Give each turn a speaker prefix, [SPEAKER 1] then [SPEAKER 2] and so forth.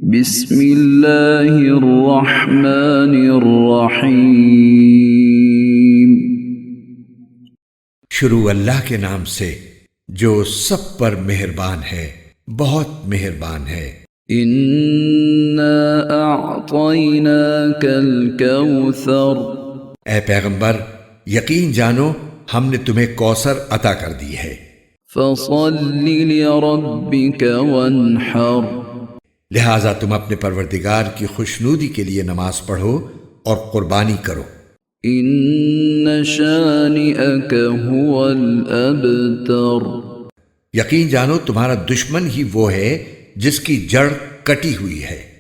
[SPEAKER 1] بسم اللہ الرحمن الرحیم۔
[SPEAKER 2] شروع اللہ کے نام سے جو سب پر مہربان ہے، بہت مہربان ہے۔
[SPEAKER 1] انا اعطیناک الکوثر،
[SPEAKER 2] اے پیغمبر یقین جانو ہم نے تمہیں کوثر عطا کر دی ہے،
[SPEAKER 1] فصل لربک وانحر،
[SPEAKER 2] لہٰذا تم اپنے پروردگار کی خوشنودی کے لیے نماز پڑھو اور قربانی کرو۔
[SPEAKER 1] ان شانئک هو الابتر،
[SPEAKER 2] یقین جانو تمہارا دشمن ہی وہ ہے جس کی جڑ کٹی ہوئی ہے۔